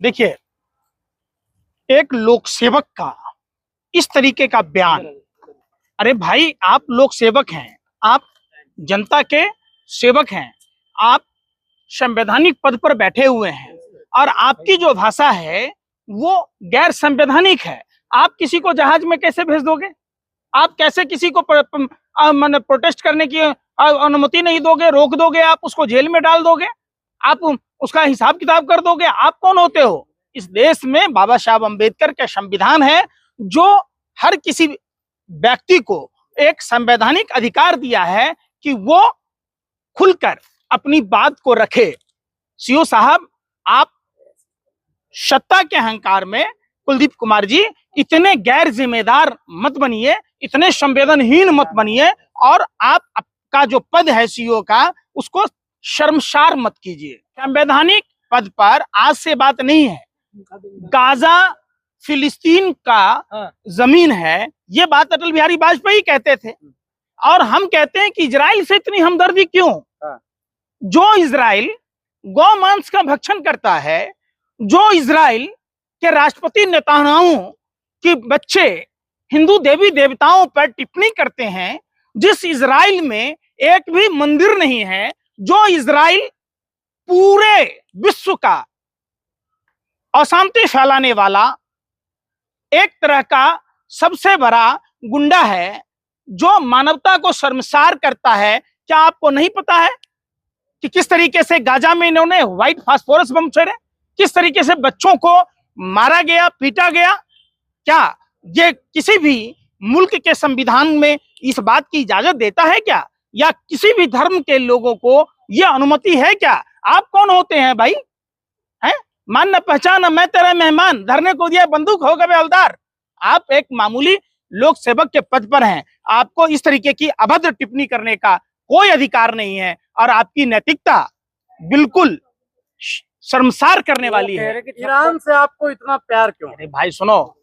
देखिए, एक लोक सेवक का इस तरीके का बयान, अरे भाई आप लोक सेवक हैं, आप जनता के सेवक हैं, आप संवैधानिक पद पर बैठे हुए हैं और आपकी जो भाषा है वो गैर संवैधानिक है। आप किसी को जहाज में कैसे भेज दोगे? आप कैसे किसी को माने प्रोटेस्ट करने की अनुमति नहीं दोगे, रोक दोगे, आप उसको जेल में डाल दोगे, आप उसका हिसाब किताब कर दोगे? आप कौन होते हो? इस देश में बाबा साहब अम्बेडकर का संविधान है जो हर किसी व्यक्ति को एक संवैधानिक अधिकार दिया है कि वो खुलकर अपनी बात को रखे। सीओ साहब, आप सत्ता के अहंकार में कुलदीप कुमार जी इतने गैर जिम्मेदार मत बनिए, इतने संवेदनहीन मत बनिए और आपका जो पद है सीओ का उसको शर्मसार मत कीजिए। संवैधानिक पद पर आज से बात नहीं है, गाजा फिलिस्तीन का जमीन है, ये बात अटल बिहारी वाजपेयी कहते थे और हम कहते हैं कि इजराइल से इतनी हमदर्दी क्यों? जो इजराइल गौ मांस का भक्षण करता है, जो इजराइल के राष्ट्रपति नेतान्याहू के बच्चे हिंदू देवी देवताओं पर टिप्पणी करते हैं, जिस इजराइल में एक भी मंदिर नहीं है, जो इजराइल पूरे विश्व का अशांति फैलाने वाला एक तरह का सबसे बड़ा गुंडा है, जो मानवता को शर्मसार करता है। क्या आपको नहीं पता है कि किस तरीके से गाजा में इन्होंने व्हाइट फास्फोरस बम छोड़े, किस तरीके से बच्चों को मारा गया, पीटा गया? क्या ये किसी भी मुल्क के संविधान में इस बात की इजाजत देता है क्या? या किसी भी धर्म के लोगों को यह अनुमति है क्या? आप कौन होते हैं भाई? हैं? मान न पहचान मैं तेरा मेहमान, धरने को दिया बंदूक हो गए हवलदार। आप एक मामूली लोक सेवक के पद पर हैं, आपको इस तरीके की अभद्र टिप्पणी करने का कोई अधिकार नहीं है और आपकी नैतिकता बिल्कुल शर्मसार करने वाली है। ईरान से आपको इतना प्यार क्यों? अरे भाई सुनो,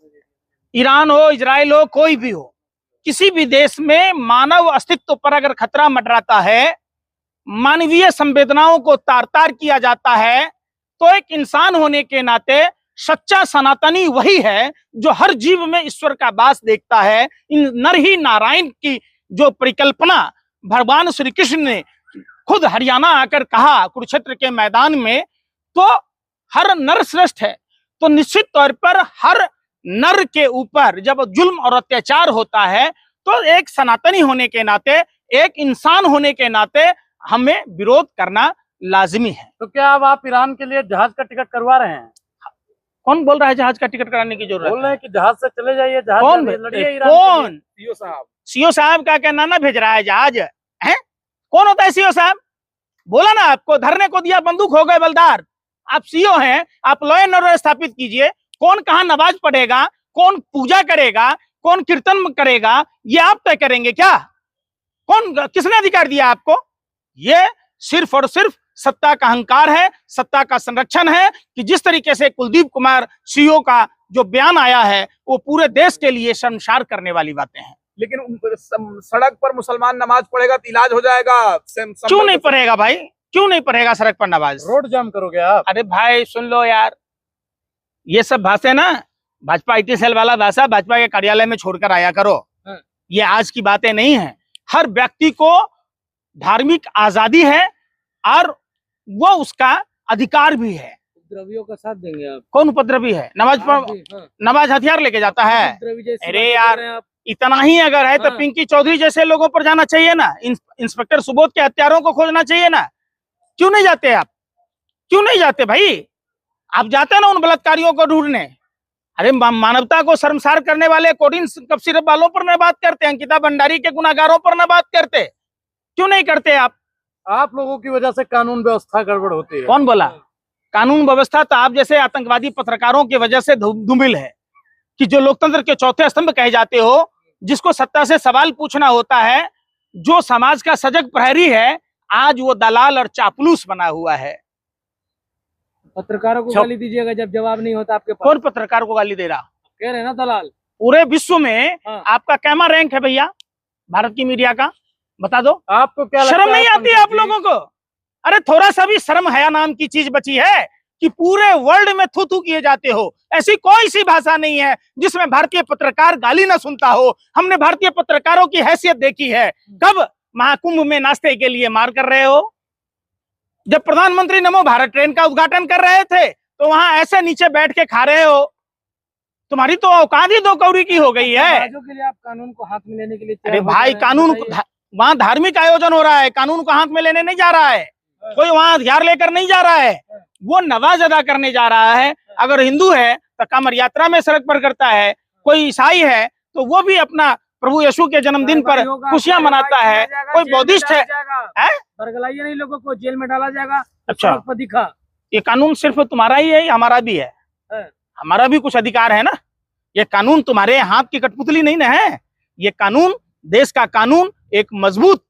ईरान हो, इजराइल हो, कोई भी हो, किसी भी देश में मानव अस्तित्व पर अगर खतरा मंडराता है, मानवीय संवेदनाओं को तार तार किया जाता है, तो एक इंसान होने के नाते सच्चा सनातनी वही है जो हर जीव में ईश्वर का वास देखता है। इन नर ही नारायण की जो परिकल्पना भगवान श्री कृष्ण ने खुद हरियाणा आकर कहा कुरुक्षेत्र के मैदान में, तो हर नर श्रेष्ठ है। तो निश्चित तौर पर हर नर के ऊपर जब जुल्म और अत्याचार होता है, तो एक सनातनी होने के नाते, एक इंसान होने के नाते हमें विरोध करना लाजिमी है। तो क्या अब आप ईरान के लिए जहाज का टिकट करवा रहे हैं? कौन बोल रहा है जहाज का टिकट कराने की जरूरत? बोल रहे हैं कि जहाज से चले जाइए, जहाज कौन लड़िए ईरान कौन? सीओ साहब। सीओ साहब का क्या नाना भेज रहा है जहाज है? कौन होता है सीओ साहब? बोला ना आपको, धरने को दिया बंदूक हो गए बलदार। आप सीओ हैं, आप लॉ एंड ऑर्डर स्थापित कीजिए। कौन कहाँ नमाज पढ़ेगा, कौन पूजा करेगा, कौन कीर्तन करेगा, ये आप तय करेंगे क्या? कौन, किसने अधिकार दिया आपको? ये सिर्फ और सिर्फ सत्ता का अहंकार है, सत्ता का संरक्षण है कि जिस तरीके से कुलदीप कुमार सीओ का जो बयान आया है वो पूरे देश के लिए शर्मसार करने वाली बातें हैं। लेकिन सड़क पर मुसलमान नमाज पढ़ेगा तो इलाज हो जाएगा। क्यों नहीं पढ़ेगा भाई? क्यों नहीं पढ़ेगा सड़क पर नमाज? रोड जाम करोगे आप? अरे भाई सुन लो यार, ये सब भाषा ना भाजपा IT सेल वाला भाषा भाजपा के कार्यालय में छोड़कर आया करो। ये आज की बातें नहीं है। हर व्यक्ति को धार्मिक आजादी है और वो उसका अधिकार भी है। उपद्रवियों का साथ देंगे आप? कौन उपद्रवी है? नमाज हथियार लेके जाता है? अरे यार इतना ही अगर है तो पिंकी चौधरी जैसे लोगों पर जाना चाहिए ना, इंस्पेक्टर सुबोध के हत्यारों को खोजना चाहिए ना। क्यों नहीं जाते आप? क्यों नहीं जाते भाई? आप जाते ना उन बलात्कारियों को ढूंढने। अरे मानवता को शर्मसार करने वाले कोडिन कप सिरप वालों पर न बात करते, अंकिता भंडारी के गुनाहगारों पर न बात करते, क्यों नहीं करते आप? आप लोगों की वजह से कानून व्यवस्था गड़बड़ होती है। कौन बोला? कानून व्यवस्था तो आप जैसे आतंकवादी पत्रकारों की वजह से धूमिल है कि जो लोकतंत्र के चौथे स्तंभ कहे जाते हो, जिसको सत्ता से सवाल पूछना होता है, जो समाज का सजग प्रहरी है, आज वो दलाल और चापलूस बना हुआ है। पत्रकारों को गाली दीजिएगा जब जवाब नहीं होता आपके पास। कौन पत्रकार को गाली दे रहा? कह रहे हैं ना दलाल। पूरे विश्व में आपका कैमा रैंक है भैया भारत की मीडिया का? बता दो। आपको क्या शर्म नहीं आती है आप लोगों को? अरे थोड़ा सा भी शर्म हया नाम की चीज बची है? कि पूरे वर्ल्ड में थू थू किए जाते हो। ऐसी कोई सी भाषा नहीं है जिसमें भारतीय पत्रकार गाली ना सुनता हो। हमने भारतीय पत्रकारों की हैसियत देखी है। कब महाकुंभ में नाश्ते के लिए मार कर रहे हो, जब प्रधानमंत्री नमो भारत ट्रेन का उद्घाटन कर रहे थे तो वहां ऐसे नीचे बैठ के खा रहे हो। तुम्हारी तो औकात ही दो कौड़ी की हो गई है। के लिए आप कानून को हाथ में लेने के लिए अरे भाई, कानून वहां धार्मिक आयोजन हो रहा है, कानून को हाथ में लेने नहीं जा रहा है, कोई वहां हथियार लेकर नहीं जा रहा है, वो नवाज अदा करने जा रहा है। अगर हिंदू है तो कमर यात्रा में सड़क पर करता है, कोई ईसाई है तो वो भी अपना प्रभु यीशु के जन्मदिन पर खुशियां मनाता है, कोई बौद्धिस्ट है। बरगलाइए नहीं, लोगों को जेल में डाला जाएगा। अच्छा, दिखा ये कानून सिर्फ तुम्हारा ही है, हमारा भी है, हमारा भी कुछ अधिकार है ना। ये कानून तुम्हारे हाथ की कठपुतली नहीं ना है। ये कानून, देश का कानून, एक मजबूत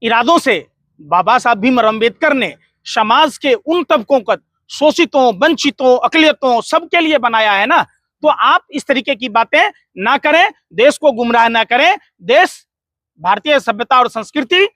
इरादों से बाबा साहब भीमराव अम्बेडकर ने समाज के उन तबकों का, शोषितों, वंचितों, अकलियतों, सबके लिए बनाया है ना। तो आप इस तरीके की बातें ना करें, देश को गुमराह ना करें। देश, भारतीय सभ्यता और संस्कृति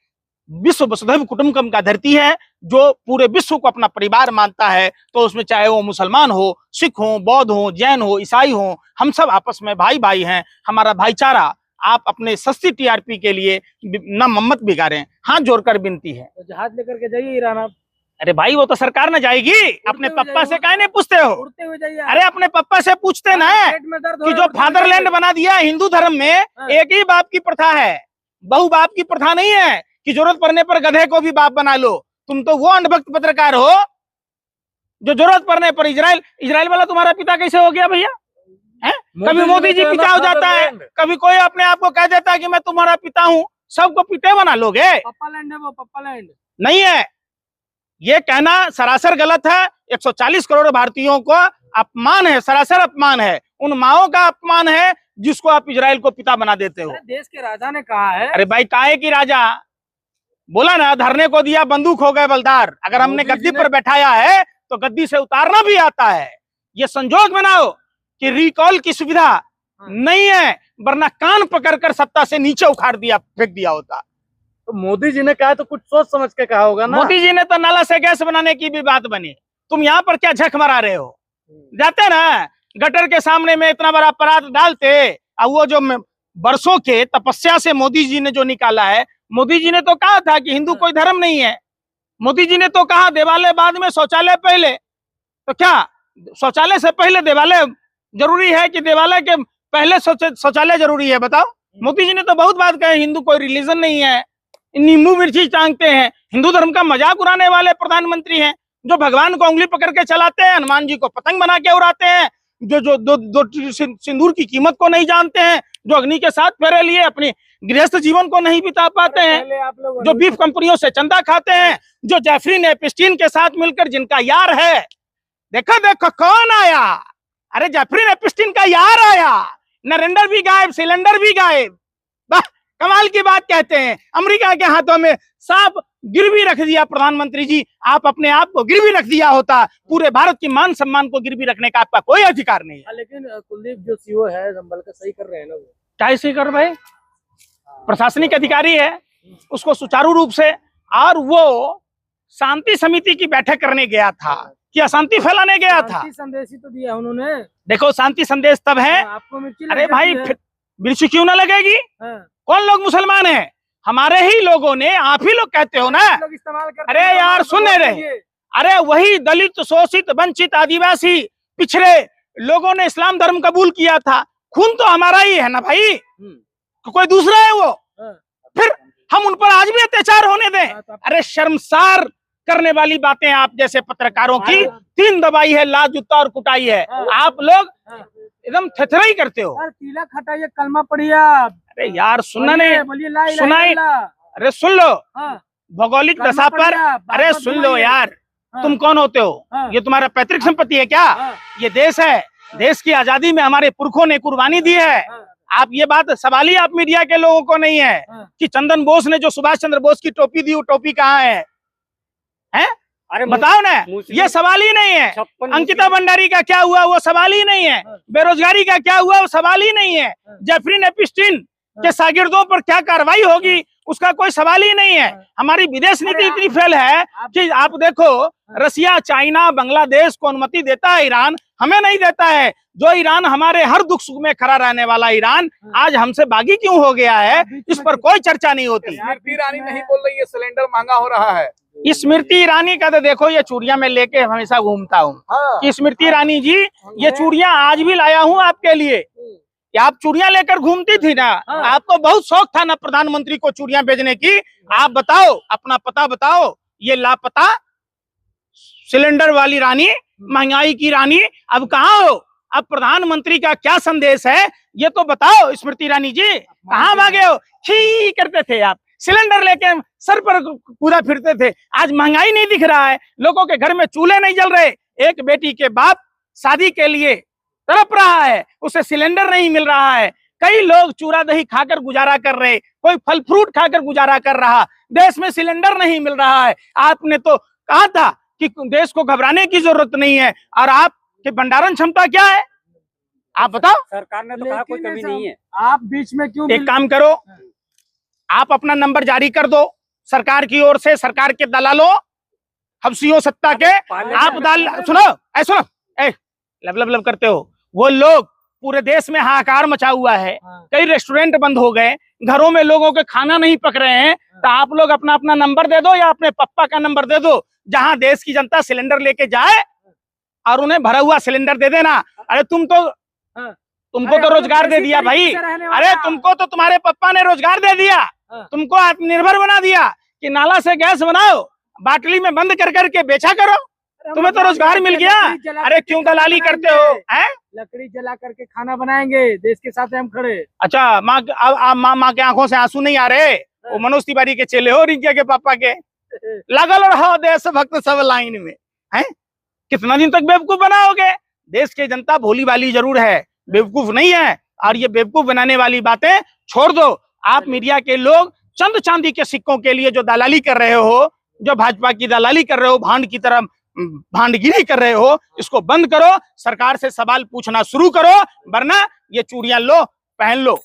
विश्व वसुधैव कुटुंबकम का धरती है, जो पूरे विश्व को अपना परिवार मानता है। तो उसमें चाहे वो मुसलमान हो, सिख हो, बौद्ध हो, जैन हो, ईसाई हो, हम सब आपस में भाई भाई हैं। हमारा भाईचारा, आप अपने सस्ती टीआरपी के लिए न मत बिगाड़ें, हाथ जोड़कर विनती है। तो जहाज लेकर के जाइए ईरान आप। अरे भाई, वो तो सरकार न जाएगी, अपने पप्पा से काहे नहीं पूछते हो? उड़ते हुए जाइए। अरे अपने पप्पा से पूछते ना कि जो फादरलैंड बना दिया हिंदू धर्म में, एक ही बाप की प्रथा है, बहु बाप की प्रथा नहीं है कि जरूरत पड़ने पर गधे को भी बाप बना लो। तुम तो वो अंधभक्त पत्रकार हो जो जरूरत पड़ने पर इजराइल वाला तुम्हारा पिता कैसे हो गया भैया? है कभी मोदी जी पिता हो जाता है, कभी कोई अपने आप को कह देता है कि मैं तुम्हारा पिता हूँ, सबको पिते बना लोगे? पप्पा लैंड है वो, पप्पा लैंड नहीं है। ये कहना सरासर गलत है। 140 करोड़ भारतीयों को अपमान है, सरासर अपमान है। उन माओं का अपमान है जिसको आप इजराइल को पिता बना देते हो। देश के राजा ने कहा है। अरे भाई, काहे की राजा? बोला ना, धरने को दिया बंदूक हो गए बलदार। अगर हमने गद्दी पर बैठाया है तो गद्दी से उतारना भी आता है। ये संजोग बनाओ कि रिकॉल की सुविधा नहीं है, वरना कान पकड़कर सत्ता से नीचे उखाड़ दिया, फेंक दिया होता। तो मोदी जी ने कहा तो कुछ सोच समझ के कहा होगा ना। मोदी जी ने तो नाला से गैस बनाने की भी बात बनी। तुम यहाँ पर क्या झक मरा रहे हो? जाते ना गटर के सामने में इतना बड़ा परात डालते, और वो जो बरसों के तपस्या से मोदी जी ने जो निकाला है। मोदी जी ने तो कहा था कि हिंदू कोई धर्म नहीं है। मोदी जी ने तो कहा देवालय बाद में, शौचालय पहले। तो क्या शौचालय से पहले देवालय जरूरी है कि देवालय के पहले शौचालय जरूरी है? बताओ। मोदी जी ने तो बहुत बात कही, हिंदू कोई रिलीजन नहीं है, नींबू मिर्ची टांगते हैं, हिंदू धर्म का मजाक उड़ाने वाले प्रधानमंत्री हैं, जो भगवान को उंगली पकड़ के चलाते हैं, हनुमान जी को पतंग बना के उड़ाते हैं, जो दो सिंदूर की कीमत को नहीं जानते हैं, जो अग्नि के साथ फेरे लिए अपनी गृहस्थ जीवन को नहीं बिता पाते हैं, जो बीफ कंपनियों से चंदा खाते हैं, जो जेफरी एपिस्टीन के साथ मिलकर जिनका यार है। देखो देखो कौन आया? अरे जेफरी एपिस्टीन का यार आया। नरेंद्र भी गायब, सिलेंडर भी गायब। वाह, कमाल की बात कहते हैं। अमेरिका के हाथों में सांप गिरवी रख दिया। प्रधानमंत्री जी, आप अपने आप को गिरवी रख दिया होता, पूरे भारत की मान सम्मान को गिरवी रखने का आपका कोई अधिकार नहीं है। लेकिन कुलदीप जो सीओ है संभल का सही कर रहे हैं ना, वो क्या सही कर भाई? प्रशासनिक अधिकारी है, उसको सुचारू रूप से, और वो शांति समिति की बैठक करने गया था कि अशांति फैलाने गया था? संदेश ही तो दिया उन्होंने। देखो, शांति संदेश तब है। आपको अरे भाई, मिर्ची क्यों ना लगेगी? कौन लोग मुसलमान हैं? हमारे ही लोगों ने, आप ही लोग कहते हो ना। अरे यार, सुन रहे, अरे वही दलित, शोषित, वंचित, आदिवासी, पिछड़े लोगों ने इस्लाम धर्म कबूल किया था। खून तो हमारा ही है ना भाई, कोई दूसरा है वो? फिर हम उन पर आज भी अत्याचार होने दें? अरे शर्मसार करने वाली बातें आप जैसे पत्रकारों की 3 दबाई है, लात, जूता और कुटाई है। आप लोग एकदम थेथराई करते हो। तिलक हटाइए, कलमा पढ़िए आप। अरे यार, सुनना नहीं, सुनाई। अरे सुन लो, भौगोलिक दशा पर। अरे सुन लो यार, तुम कौन होते हो? ये तुम्हारा पैतृक संपत्ति है क्या? ये देश है, देश की आजादी में हमारे पुरखों ने कुर्बानी दी है। आप ये बात सवाल ही आप मीडिया के लोगों को नहीं है कि चंदन बोस ने जो सुभाष चंद्र बोस की टोपी दी, वो टोपी कहाँ है? हैं? अरे बताओ ना, ये सवाल ही नहीं है। अंकिता भंडारी का क्या हुआ, वो सवाल ही नहीं है। बेरोजगारी का क्या हुआ, वो सवाल ही नहीं है। जेफरी एपिस्टीन के शागिर्दों पर क्या कार्रवाई होगी, उसका कोई सवाल ही नहीं है। हमारी विदेश नीति इतनी फेल है कि आप देखो, रसिया, चाइना, बांग्लादेश को अनुमति देता है ईरान, हमें नहीं देता है। जो ईरान हमारे हर दुख सुख में खड़ा रहने वाला ईरान आज हमसे बागी क्यों हो गया है, इस पर कोई चर्चा नहीं होती। स्मृति ईरानी नहीं बोल रही है सिलेंडर महंगा हो रहा है। स्मृति ईरानी का तो देखो, ये चूड़ियां मैं लेके हमेशा घूमता हूँ कि स्मृति ईरानी जी, ये चूड़ियां आज भी लाया हूँ आपके लिए। कि आप चूड़ियां लेकर घूमती थी ना, आपको बहुत शौक था ना प्रधानमंत्री को चूड़ियां भेजने की। आप बताओ, अपना पता बताओ। ये लापता सिलेंडर वाली रानी, महंगाई की रानी, अब कहाँ हो? अब प्रधानमंत्री का क्या संदेश है ये तो बताओ स्मृति ईरानी जी, कहाँ भागे हो? ही करते थे आप, सिलेंडर लेके सर पर कूदा फिरते थे। आज महंगाई नहीं दिख रहा है, लोगों के घर में चूल्हे नहीं जल रहे। एक बेटी के बाप शादी के लिए तड़प रहा है, उसे सिलेंडर नहीं मिल रहा है। कई लोग चूरा दही खाकर गुजारा कर रहे, कोई फल फ्रूट खाकर गुजारा कर रहा। देश में सिलेंडर नहीं मिल रहा है। आपने तो कहा था कि देश को घबराने की जरूरत नहीं है, और आपकी भंडारण क्षमता क्या है आप बताओ? सरकार ने तो कहा कोई कमी नहीं है। आप बीच में क्यों? एक काम करो, आप अपना नंबर जारी कर दो सरकार की ओर से। सरकार के दलालों, हफ्सियों सत्ता के, आप सुनो, सुनो, लब लब लब करते हो। वो लोग पूरे देश में हाहाकार मचा हुआ है, कई रेस्टोरेंट बंद हो गए, घरों में लोगों के खाना नहीं पक रहे हैं। तो आप लोग अपना अपना नंबर दे दो या अपने पप्पा का नंबर दे दो, जहां देश की जनता सिलेंडर लेके जाए और उन्हें भरा हुआ सिलेंडर दे देना। अरे तुमको तो रोजगार दे दिया भाई। अरे तुमको तो तुम्हारे पप्पा ने रोजगार दे दिया, तुमको आत्मनिर्भर बना दिया कि नाला से गैस बनाओ, बाटली में बंद कर करके बेचा करो, तुम्हें तो रोजगार मिल गया। अरे क्यों दलाली करते हो? हैं? लकड़ी जला करके खाना बनाएंगे, देश के साथ हम खड़े। अच्छा, माँ के आंखों से आंसू नहीं आ रहे? वो मनोज तिवारी के चेले हो, रिंकिया के पापा के। लगल रहो देशभक्त सब लाइन में, हैं? कितना दिन तक बेवकूफ बनाओगे? देश की जनता भोली वाली जरूर है, बेवकूफ नहीं है। और ये बेवकूफ बनाने वाली बातें छोड़ दो। आप मीडिया के लोग चंद चांदी के सिक्कों के लिए जो दलाली कर रहे हो, जो भाजपा की दलाली कर रहे हो, भांड की तरह भांडगिरी कर रहे हो, इसको बंद करो। सरकार से सवाल पूछना शुरू करो, वरना ये चूड़ियां लो, पहन लो।